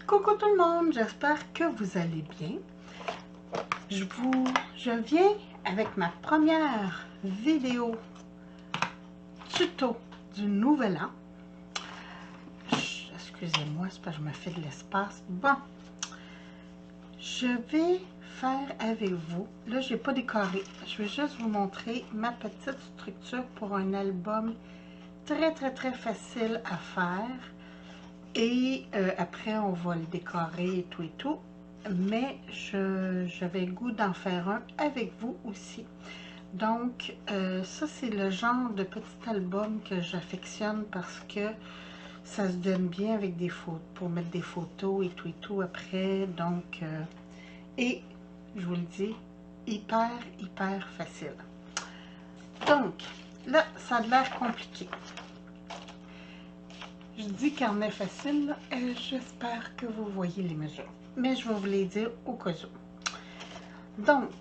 Coucou tout le monde, j'espère que vous allez bien. Je viens avec ma première vidéo tuto du nouvel an. Excusez-moi, c'est parce que je me fais de l'espace. Bon, je vais faire avec vous, là j'ai pas décoré, je vais juste vous montrer ma petite structure pour un album très facile à faire. Et après, on va le décorer et tout. Mais j'avais le goût d'en faire un avec vous aussi. Donc, ça, c'est le genre de petit album que j'affectionne parce que ça se donne bien avec des photos, pour mettre des photos et tout après. Donc, et je vous le dis, hyper facile. Donc, là, ça a l'air compliqué. Je dis carnet facile, j'espère que vous voyez les mesures, mais je vais vous les dire au cas où. Donc,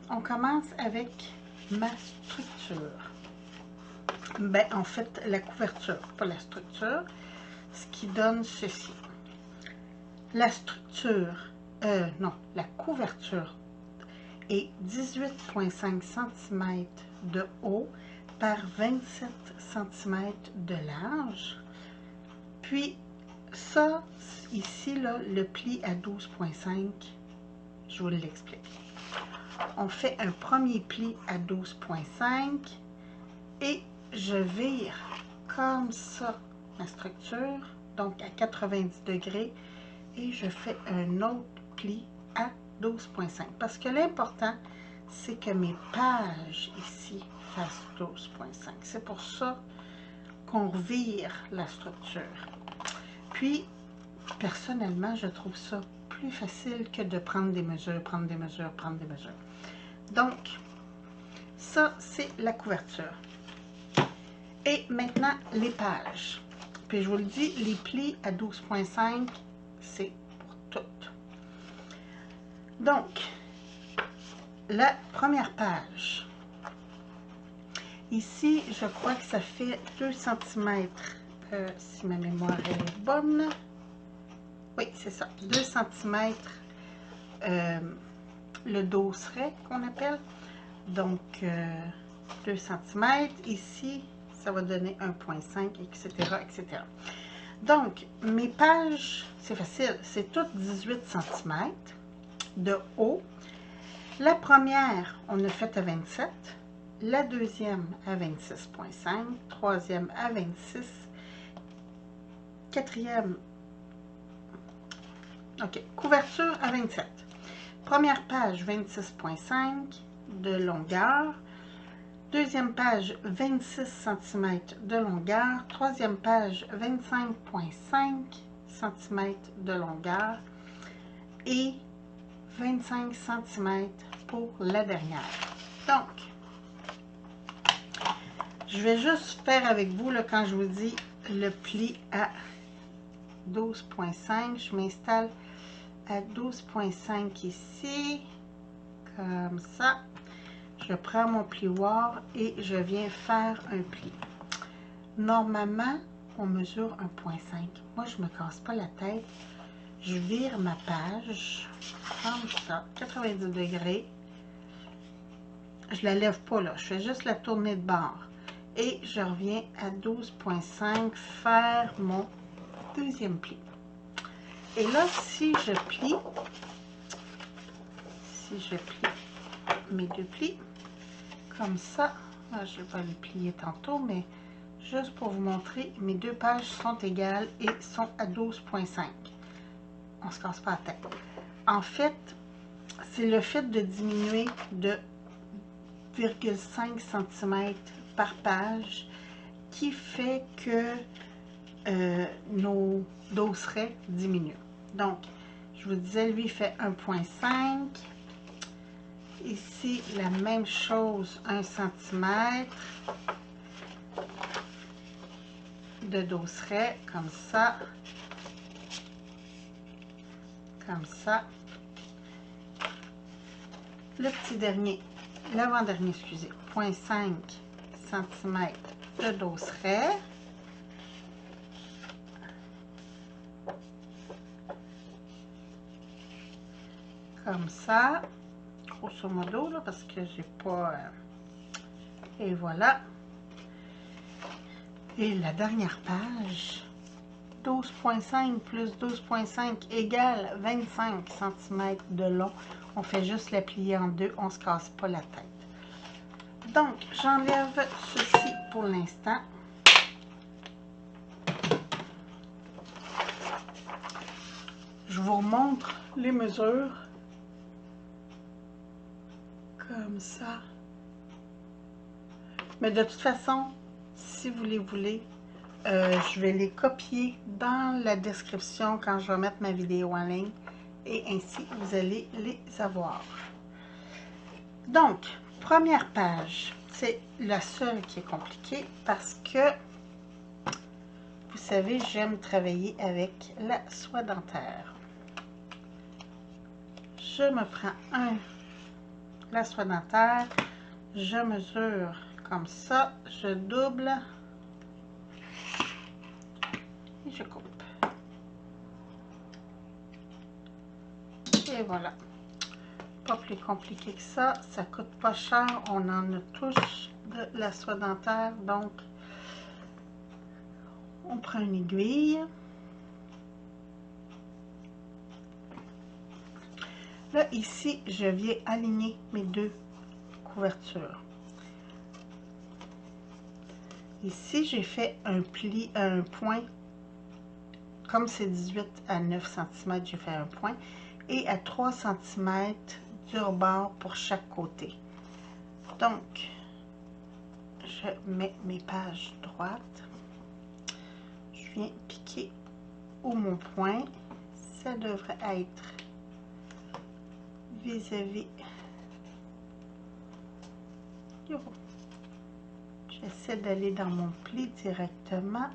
on commence avec ma structure. Ben, en fait, la couverture, pas la structure, ce qui donne ceci. La structure, non, la couverture est 18,5 cm de haut par 27 cm de large. Puis, ça, ici, là, le pli à 12,5, je vous l'explique. On fait un premier pli à 12,5 et je vire comme ça ma structure, donc à 90 degrés, et je fais un autre pli à 12,5. Parce que l'important, c'est que mes pages ici fassent 12,5. C'est pour ça qu'on revire la structure. Puis, personnellement, je trouve ça plus facile que de prendre des mesures, prendre des mesures. Donc, ça, c'est la couverture. Et maintenant, les pages. Puis, je vous le dis, les plis à 12,5, c'est pour toutes. Donc, la première page. Ici, je crois que ça fait 2 cm, si ma mémoire est bonne. Oui, c'est ça, 2 cm le dosseret qu'on appelle. Donc, 2 cm. Ici, ça va donner 1,5, etc. Donc, mes pages, c'est facile, c'est toutes 18 cm de haut. La première, on a fait à 27. La deuxième à 26,5. Troisième à 26. Quatrième, ok, couverture à 27. Première page, 26,5 de longueur. Deuxième page, 26 cm de longueur. Troisième page, 25,5 cm de longueur. Et 25 cm pour la dernière. Donc, je vais juste faire avec vous, là, quand je vous dis le pli à 12,5, je m'installe à 12,5 ici, comme ça. Je prends mon plioir et je viens faire un pli. Normalement, on mesure 1,5. Moi, je ne me casse pas la tête. Je vire ma page comme ça, 90 degrés. Je la lève pas là, je fais juste la tournée de bord. Et je reviens à 12,5 faire mon deuxième pli. Et là, si je plie mes deux plis, comme ça, là, je vais le plier tantôt, mais juste pour vous montrer, mes deux pages sont égales et sont à 12,5. On ne se casse pas la tête. En fait, c'est le fait de diminuer de 0,5 cm par page qui fait que nos dosserets diminuent. Donc, je vous disais, lui fait 1,5. Ici, la même chose, 1 cm de dosseret, comme ça. Comme ça. Le petit dernier, l'avant-dernier, excusez, 0,5 cm de dosseret. Comme ça, grosso modo, là, parce que j'ai pas... et voilà. Et la dernière page, 12,5 plus 12,5 égale 25 cm de long. On fait juste la plier en deux, on ne se casse pas la tête. Donc, j'enlève ceci pour l'instant. Je vous remontre les mesures. Comme ça. Mais de toute façon, si vous les voulez, je vais les copier dans la description quand je vais mettre ma vidéo en ligne. Et ainsi, vous allez les avoir. Donc, première page, c'est la seule qui est compliquée parce que, vous savez, j'aime travailler avec la soie dentaire. Je me prends la soie dentaire, je mesure comme ça, je double et je coupe. Et voilà. Pas plus compliqué que ça. Ça coûte pas cher. On en a tous de la soie dentaire. Donc, on prend une aiguille. Là, ici, je viens aligner mes deux couvertures. Ici, j'ai fait un pli, un point. Comme c'est 18 à 9 cm, j'ai fait un point. Et à 3 cm du rebord pour chaque côté. Donc, je mets mes pages droites. Je viens piquer où mon point. Ça devrait être vis-à-vis. J'essaie d'aller dans mon pli directement.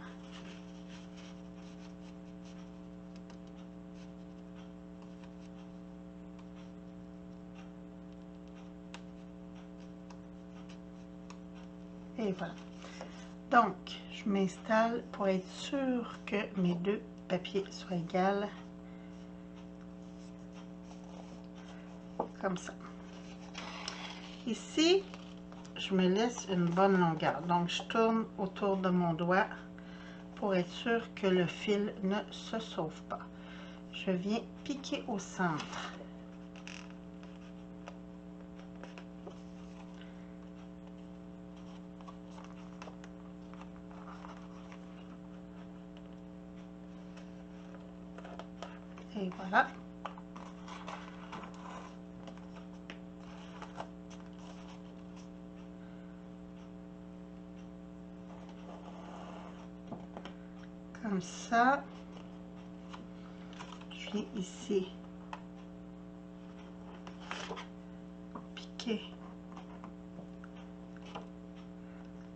Et voilà. Donc, je m'installe pour être sûr que mes deux papiers soient égaux. Comme ça. Ici, je me laisse une bonne longueur. Donc, je tourne autour de mon doigt pour être sûr que le fil ne se sauve pas. Je viens piquer au centre. Et voilà. Comme ça. Je viens ici piquer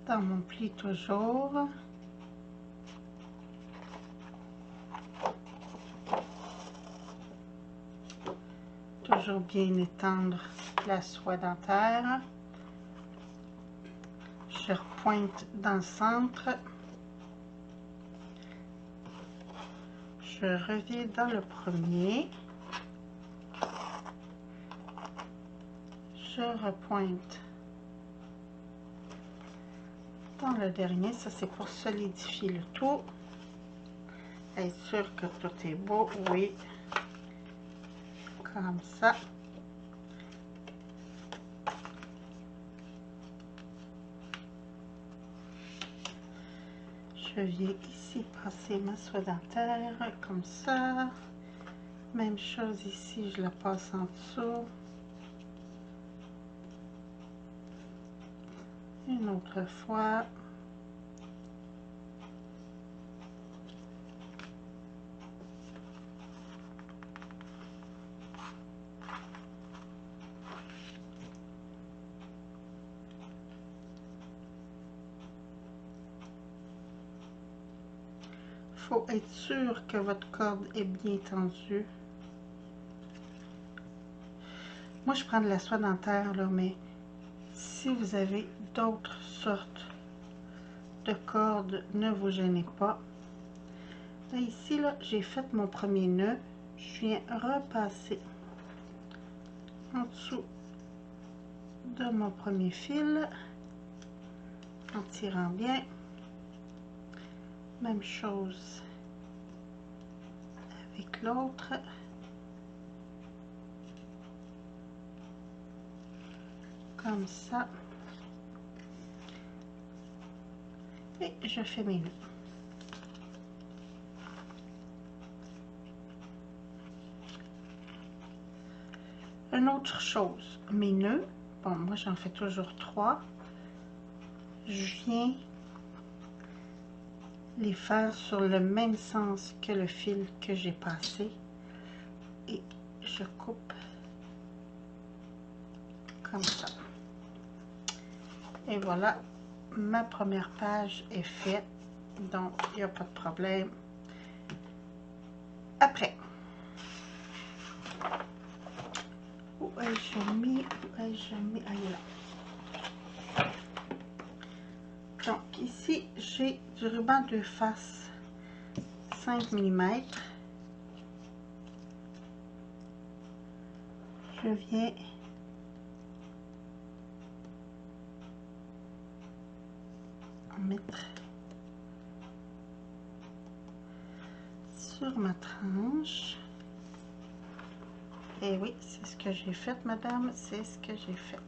dans mon pli toujours. Toujours bien étendre la soie dentaire. Je repointe dans le centre. Je reviens dans le premier. Je repointe dans le dernier. Ça, c'est pour solidifier le tout. Être sûr que tout est beau. Oui. Comme ça. Je viens ici passer ma soie dentaire comme ça. Même chose ici, je la passe en dessous. Une autre fois. Il faut être sûr que votre corde est bien tendue. Moi, je prends de la soie dentaire, là, mais si vous avez d'autres sortes de cordes, ne vous gênez pas. Là, ici, là, j'ai fait mon premier nœud. Je viens repasser en dessous de mon premier fil, en tirant bien. Même chose avec l'autre. Comme ça. Et je fais mes nœuds. Une autre chose, mes nœuds, bon, moi j'en fais toujours 3. Je viens les faire sur le même sens que le fil que j'ai passé. Et je coupe comme ça. Et voilà, ma première page est faite, donc il n'y a pas de problème. Après, où ai-je mis, ah, il est là. Donc ici, j'ai du ruban de face 5 mm. Je viens en mettre sur ma tranche. Et oui, c'est ce que j'ai fait, madame, c'est ce que j'ai fait.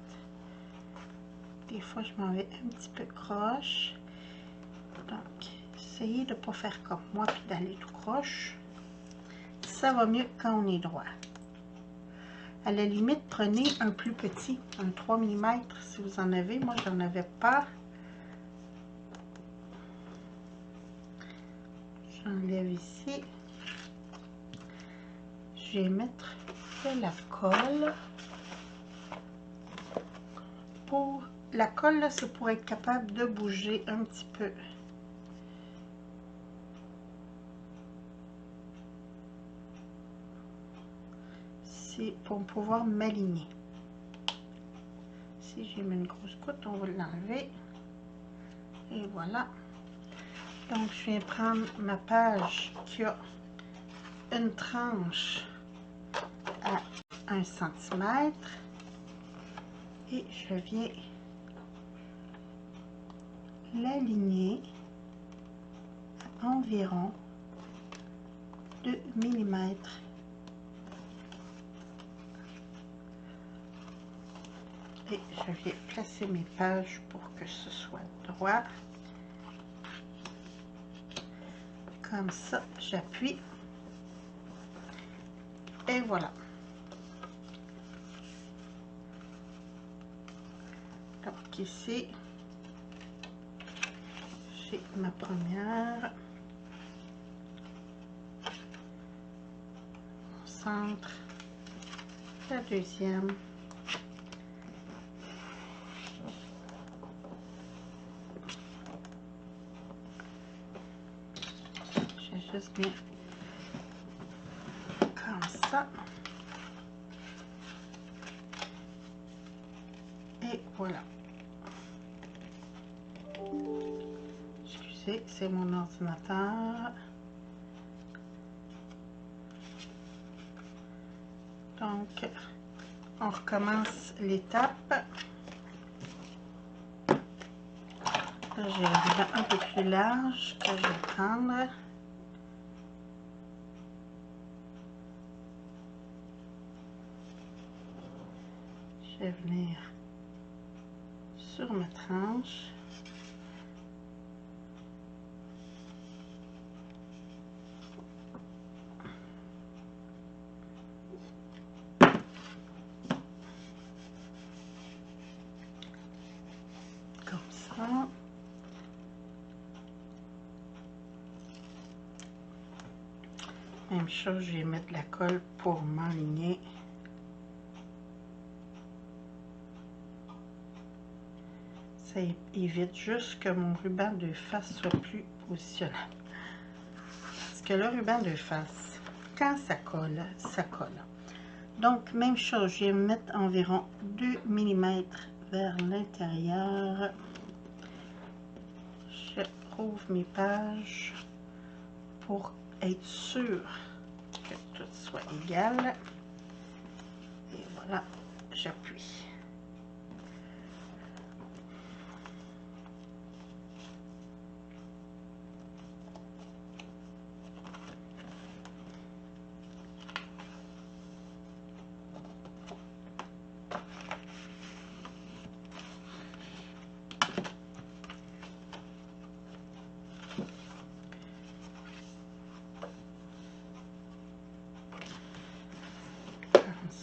Des fois, je m'en vais un petit peu croche. Donc, essayez de ne pas faire comme moi puis d'aller tout croche. Ça va mieux quand on est droit. À la limite, prenez un plus petit, un 3 mm si vous en avez. Moi, j'en avais pas. J'enlève ici. Je vais mettre de la colle. Pour la colle, c'est pour être capable de bouger un petit peu. C'est pour pouvoir m'aligner. Si j'ai mis une grosse goutte, on va l'enlever. Et voilà. Donc, je viens prendre ma page qui a une tranche à 1 cm. Et je viens l'aligner à environ 2 mm. Et je viens placer mes pages pour que ce soit droit. Comme ça, j'appuie. Et voilà. Donc ici, j'ai ma première. Au centre. La deuxième. J'ai juste mis comme ça. Et voilà. Excusez, c'est mon ordinateur. Donc, on recommence l'étape. J'ai le ruban un peu plus large que je vais prendre. Je vais venir sur ma tranche. Comme ça. Même chose, je vais mettre de la colle pour m'aligner. Ça évite juste que mon ruban de face soit plus positionnable. Parce que le ruban de face, quand ça colle, ça colle. Donc, même chose, je vais mettre environ 2 mm vers l'intérieur. Je rouvre mes pages pour être sûr que tout soit égal. Et voilà. j'appuie.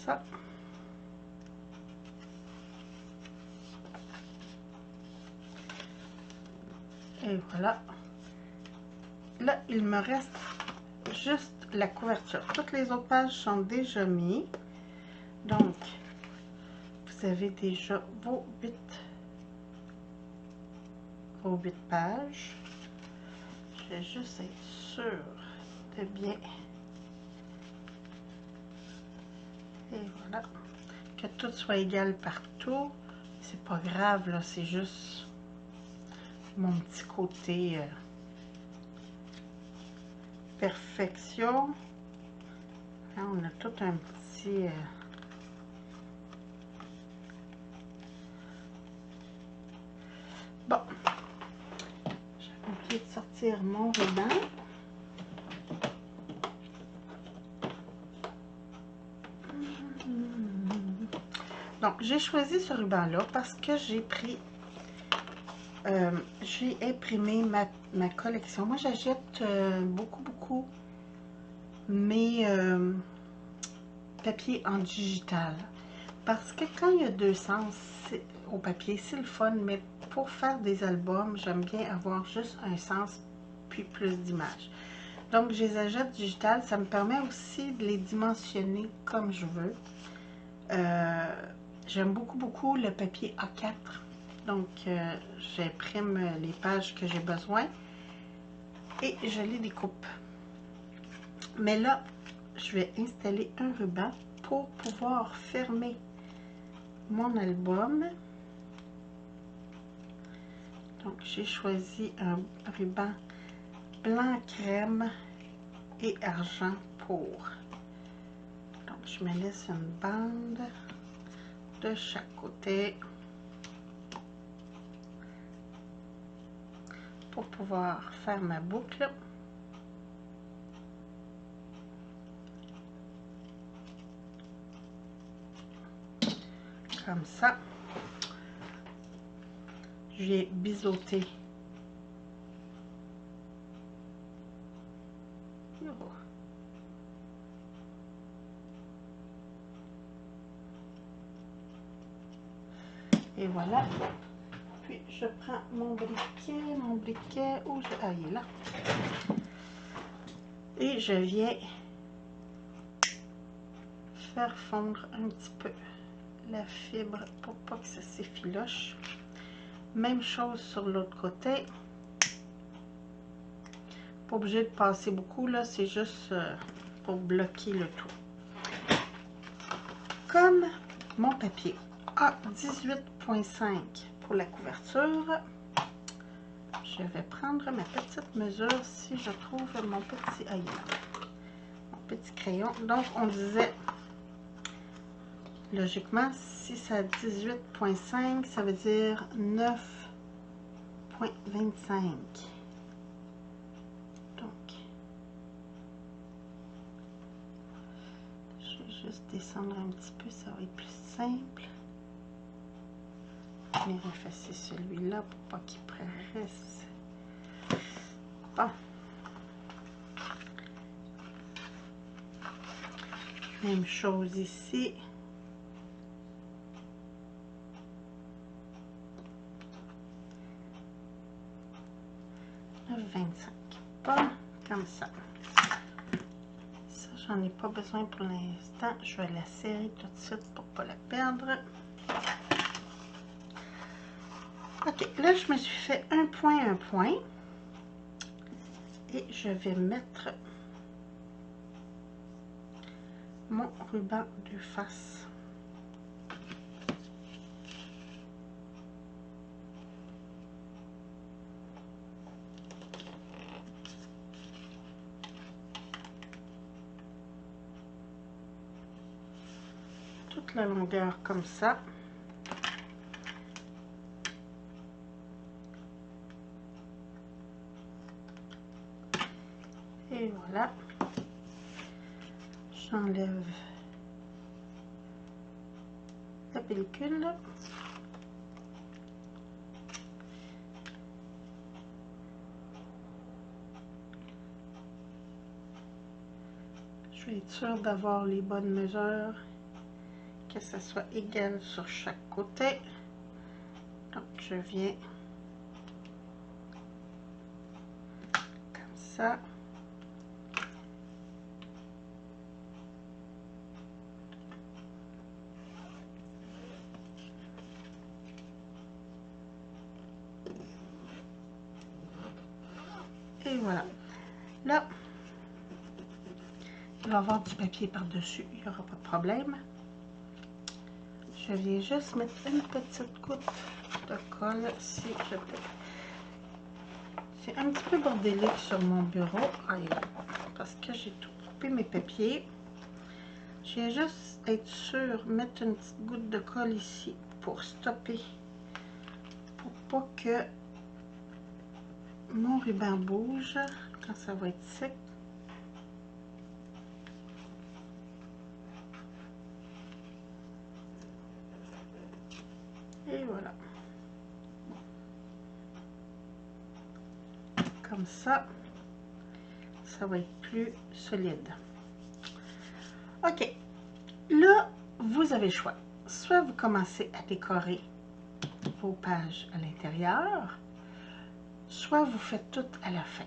Ça. Et voilà. Là, il me reste juste la couverture. Toutes les autres pages sont déjà mises. Donc, vous avez déjà vos 8 pages. Je vais juste être sûre de bien. Et voilà. Que tout soit égal partout. C'est pas grave, là. C'est juste mon petit côté perfection. Là, on a tout un petit... Bon. J'ai oublié de sortir mon ruban. Donc, j'ai choisi ce ruban-là parce que j'ai pris... j'ai imprimé ma collection. Moi, j'achète beaucoup mes papiers en digital. Parce que quand il y a deux sens au papier, c'est le fun, mais pour faire des albums, j'aime bien avoir juste un sens puis plus d'images. Donc, je les achète digital. Ça me permet aussi de les dimensionner comme je veux. J'aime beaucoup le papier A4. Donc, j'imprime les pages que j'ai besoin et je les découpe. Mais là, je vais installer un ruban pour pouvoir fermer mon album. Donc, j'ai choisi un ruban blanc crème et argent pour. Donc, je me laisse une bande de chaque côté pour pouvoir faire ma boucle. Comme ça. Je vais biseauter. Et voilà. Puis je prends mon briquet, où je... Ah, il est là. Et je viens faire fondre un petit peu la fibre pour pas que ça s'effiloche. Même chose sur l'autre côté. Pas obligé de passer beaucoup, là, c'est juste pour bloquer le tout. Comme mon papier a 18,5 pour la couverture, je vais prendre ma petite mesure si je trouve mon petit mon petit crayon. Donc, on disait, logiquement, si ça a 18,5, ça veut dire 9,25. Juste descendre un petit peu, ça va être plus simple. Je vais effacer celui-là pour pas qu'il presse. Bon. Même chose ici. Le 25. Bon, comme ça. J'en ai pas besoin pour l'instant. Je vais la serrer tout de suite pour pas la perdre. Ok, là je me suis fait un point. Et je vais mettre mon ruban de face. toute la longueur comme ça. Et voilà. J'enlève la pellicule. Je vais être sûre d'avoir les bonnes mesures, que ça soit égal sur chaque côté. Donc je viens comme ça. Et voilà. Là, il va y avoir du papier par-dessus, il n'y aura pas de problème. Je viens juste mettre une petite goutte de colle si je peux. C'est un petit peu bordélique sur mon bureau. Aïe, parce que j'ai tout coupé mes papiers. Je viens juste être sûre, mettre une petite goutte de colle ici pour stopper. Pour pas que mon ruban bouge quand ça va être sec. Et voilà. Comme ça, ça va être plus solide. Ok. Là, vous avez le choix. Soit vous commencez à décorer vos pages à l'intérieur, soit vous faites tout à la fin.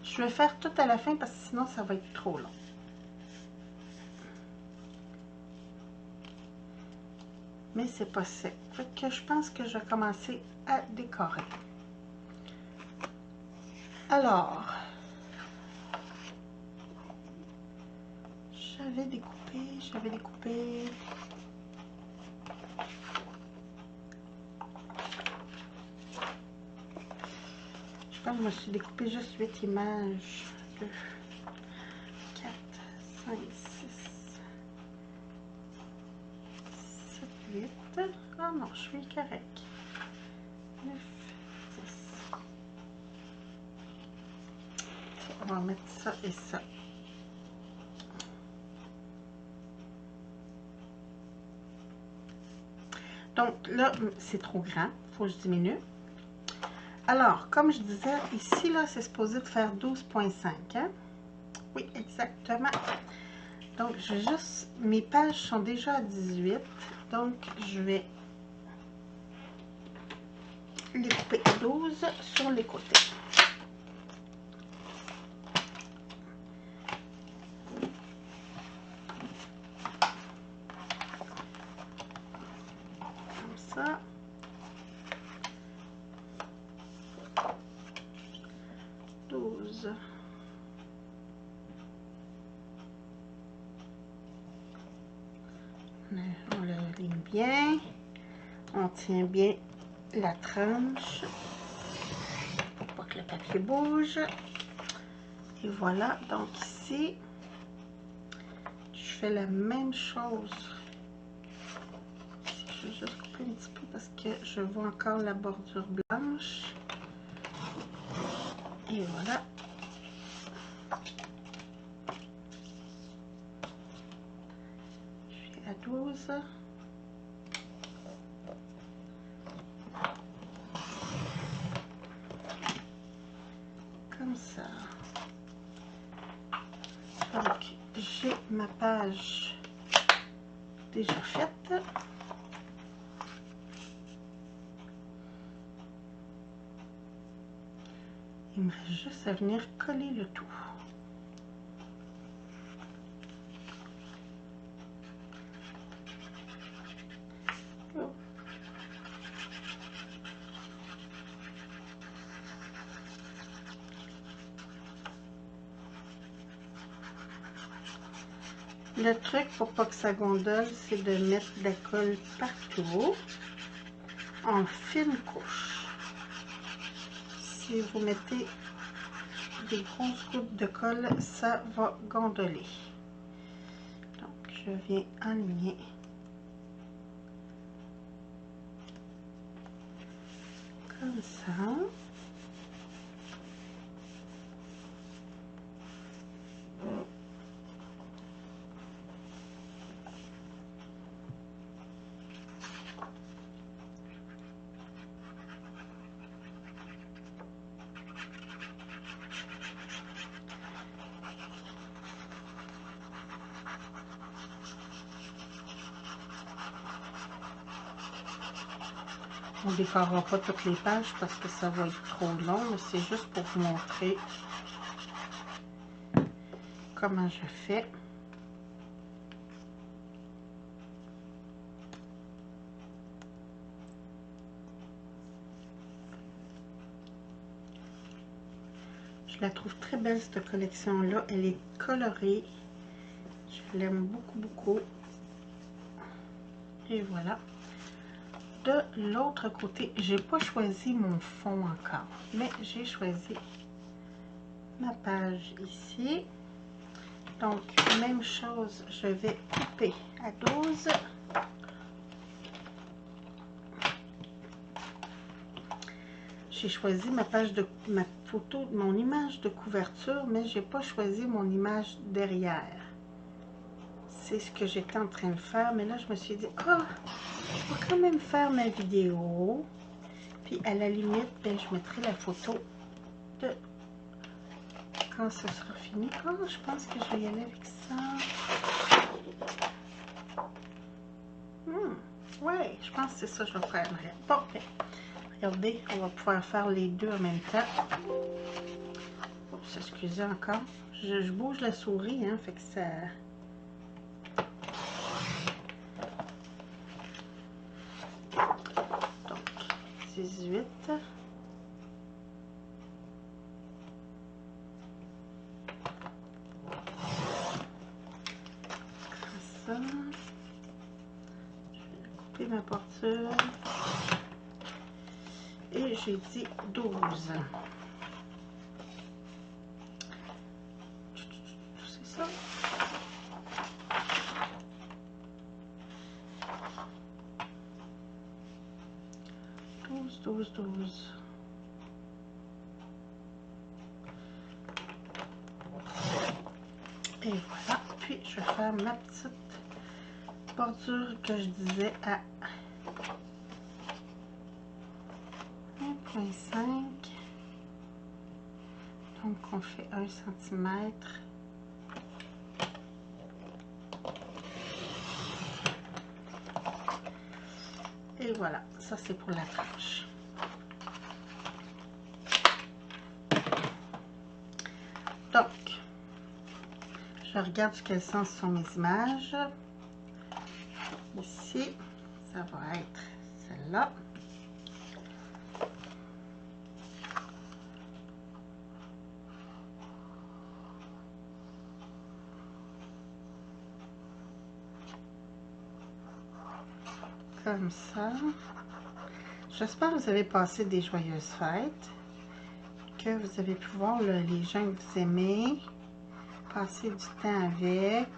Je vais faire tout à la fin parce que sinon ça va être trop long. Mais c'est pas sec. Fait que je pense que je vais commencer à décorer. Alors, j'avais découpé. Je pense que je me suis découpé juste 8 images. 2, 4, 5, 6, 7, 8. Ah non, je suis correct. 9, 10. On va mettre ça et ça. Donc là, c'est trop grand. Il faut que je diminue. Alors, comme je disais, ici, là, c'est supposé de faire 12,5. Hein? Oui, exactement. Donc, je vais juste... Mes pages sont déjà à 18. Donc, je vais les couper à 12 sur les côtés. Comme ça. 12. On le ligne bien. On tient bien la tranche pour pas que le papier bouge. Et voilà, donc ici, je fais la même chose. Je vais juste couper un petit peu parce que je vois encore la bordure blanche. Et voilà. Je suis à 12. Comme ça. Donc, j'ai ma page déjà faite. Il me reste juste à venir coller le tout. Oh. Le truc pour pas que ça gondole, c'est de mettre de la colle partout en fine couche. Si vous mettez des grosses gouttes de colle, ça va gondoler. je viens aligner comme ça. On ne décorera pas toutes les pages parce que ça va être trop long, mais c'est juste pour vous montrer comment je fais. Je la trouve très belle cette collection-là. Elle est colorée. Je l'aime beaucoup, beaucoup. Et voilà. De l'autre côté, j'ai pas choisi mon fond encore, mais j'ai choisi ma page ici. Donc, même chose, je vais couper à 12. J'ai choisi ma page de ma photo, mon image de couverture, mais j'ai pas choisi mon image derrière. C'est ce que j'étais en train de faire, mais là, je me suis dit, ah, je vais quand même faire ma vidéo. Puis, à la limite, ben, je mettrai la photo de quand ce sera fini. Ah, je pense que je vais y aller avec ça. Ouais, je pense que c'est ça que je vais faire. Bon, ben, regardez, on va pouvoir faire les deux en même temps. Oups, excusez encore. Je bouge la souris, hein, fait que ça... Donc, 18. Ça. Je vais couper ma porture. Et j'ai dit 12. C'est ça. 12. Et voilà. Puis, je vais faire ma petite bordure que je disais à 1,5. Donc, on fait 1 cm. Et voilà, ça c'est pour la tranche. Donc, je regarde quel sens sont mes images. Ici, ça va être celle-là. Comme ça. J'espère que vous avez passé des joyeuses fêtes, que vous avez pu voir les gens que vous aimez, passer du temps avec.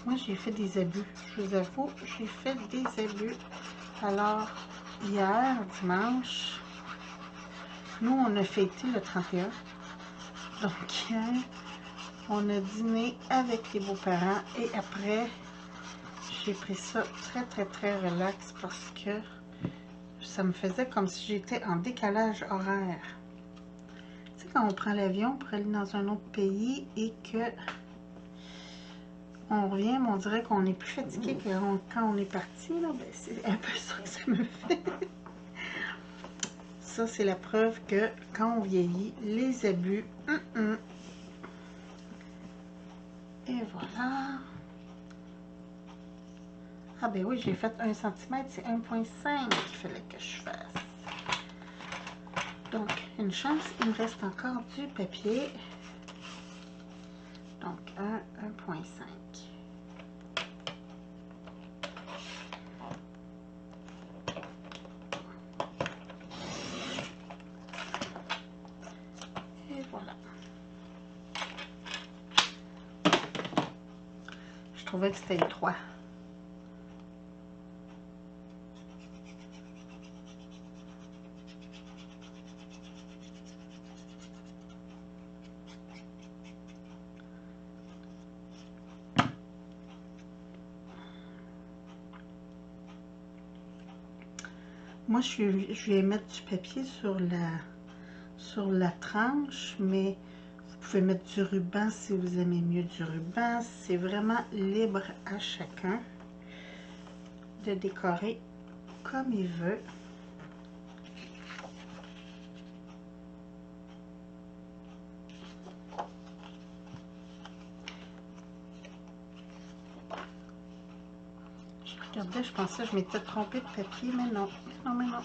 Moi, j'ai fait des abus. Je vous avoue, j'ai fait des abus. Alors, hier, dimanche, nous, on a fêté le 31. Donc, hier, on a dîné avec les beaux-parents et après, j'ai pris ça très relax parce que ça me faisait comme si j'étais en décalage horaire. Tu sais, quand on prend l'avion pour aller dans un autre pays et que on revient, mais on dirait qu'on est plus fatigué que quand on est parti, là, ben, c'est un peu ça que ça me fait. Ça, c'est la preuve que quand on vieillit, les abus, Et voilà. Ah ben oui, j'ai fait 1 cm, c'est 1,5 qu'il fallait que je fasse. Donc, une chance, il me reste encore du papier. Donc, 1,5. Et voilà. trouvais que c'était étroit. Moi, je vais mettre du papier sur la tranche, mais vous pouvez mettre du ruban si vous aimez mieux du ruban. C'est vraiment libre à chacun de décorer comme il veut. Regardez, je pensais que je m'étais trompée de papier, mais non. Mais non.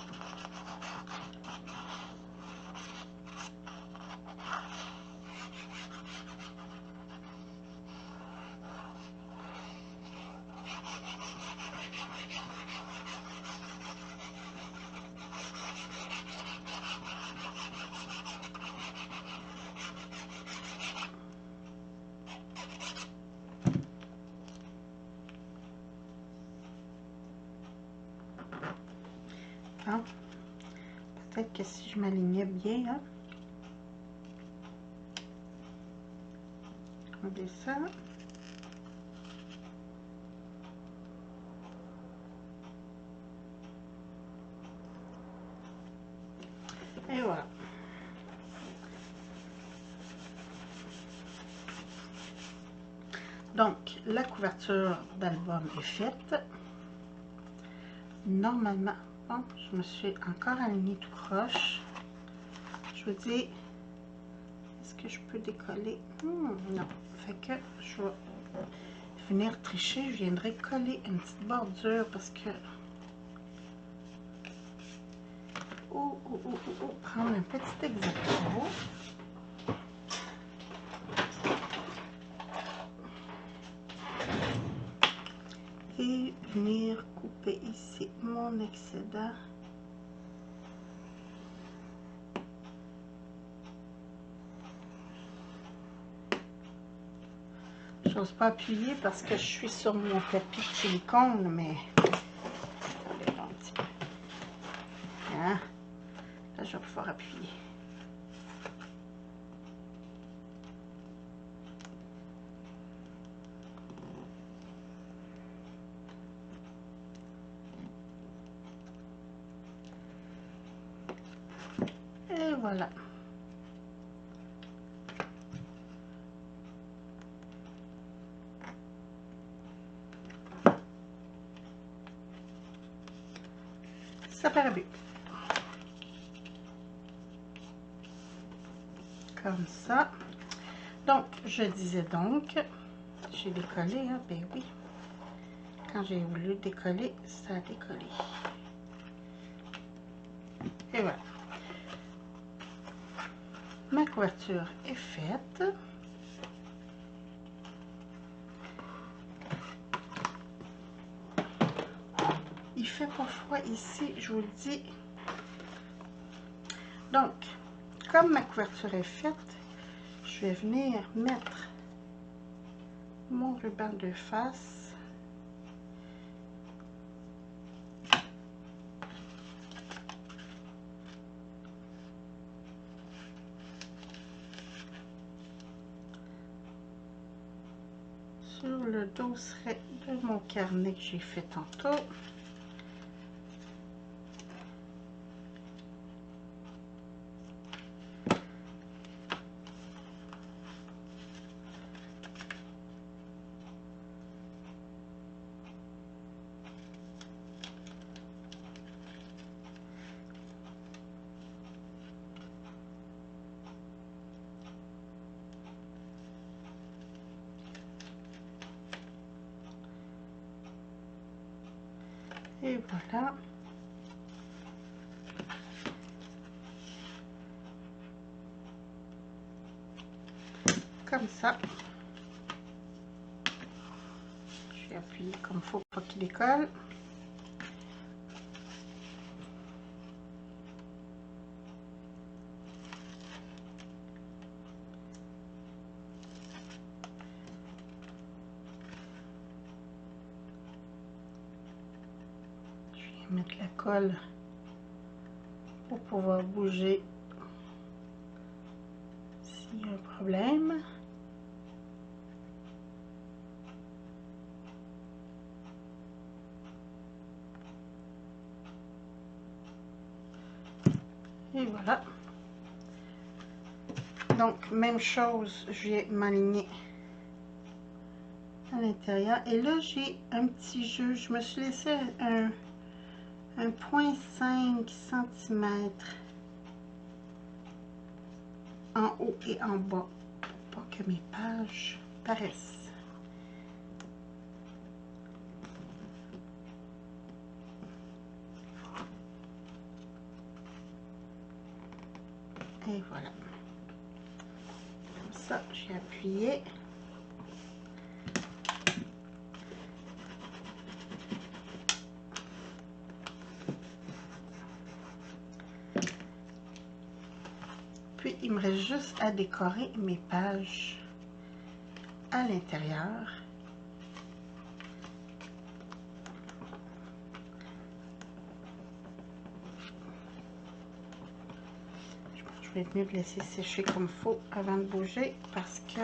Hein? Peut-être que si je m'alignais bien, hein? On descend. Et voilà. Donc, la couverture d'album est faite. Normalement, bon, je me suis encore alignée tout croche. Je vous dis, est-ce que je peux décoller? Non. Fait que je vais venir tricher. Je viendrai coller une petite bordure parce que... prendre un petit Exacto. Et venir couper ici mon excédent. J'ose pas appuyer parce que je suis sur mon tapis de silicone, mais attendez un petit peu. Hein? Là, je vais pouvoir appuyer. Et voilà. Ça paraît bien. Comme ça. Donc, je disais donc, j'ai décollé, hein, ben oui. Quand j'ai voulu décoller, ça a décollé. Et voilà. Ma couverture est faite. Il fait pas froid ici, je vous le dis. Donc, comme ma couverture est faite, je vais venir mettre mon ruban de face. Sur le dosseret de mon carnet que j'ai fait tantôt. Et voilà. Comme ça. Je vais appuyer comme il faut pour qu'il décolle. mettre la colle pour pouvoir bouger s'il y a un problème. Et voilà. Donc, même chose, je vais m'aligner à l'intérieur. Et là, j'ai un petit jeu. Je me suis laissé un 0,5 cm en haut et en bas pour pas que mes pages paraissent. Et voilà. Comme ça, j'ai appuyé. Puis, il me reste juste à décorer mes pages à l'intérieur. Je vais être mieux de laisser sécher comme il faut avant de bouger parce que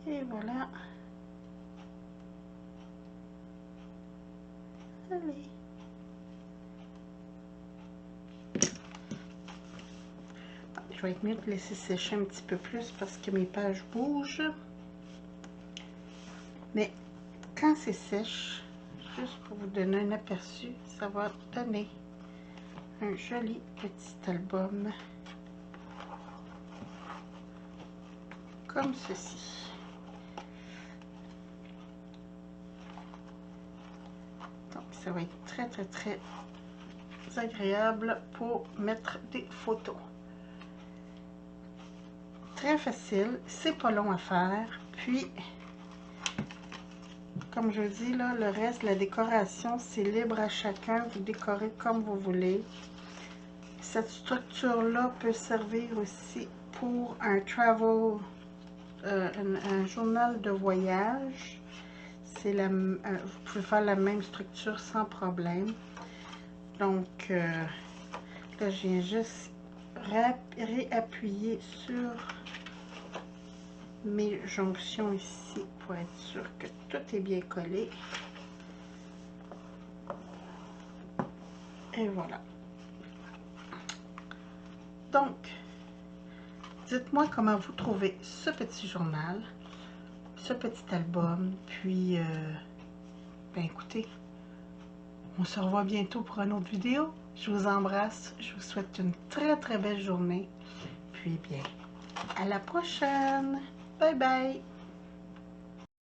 et voilà. Allez. Je vais être mieux de laisser sécher un petit peu plus parce que mes pages bougent. Mais quand c'est sèche, juste pour vous donner un aperçu, ça va donner un joli petit album comme ceci. Donc ça va être très très très agréable pour mettre des photos. Très facile, c'est pas long à faire. Puis comme je vous dis, là, le reste, la décoration, c'est libre à chacun. Vous décorez comme vous voulez. Cette structure-là peut servir aussi pour un travel, un journal de voyage. Vous pouvez faire la même structure sans problème. Donc, là, je viens juste réappuyer sur mes jonctions ici pour être sûr que tout est bien collé. Et voilà. Donc, dites-moi comment vous trouvez ce petit journal, ce petit album. Puis, ben écoutez, on se revoit bientôt pour une autre vidéo. Je vous embrasse. Je vous souhaite une très très belle journée. Puis bien, à la prochaine. Bye bye.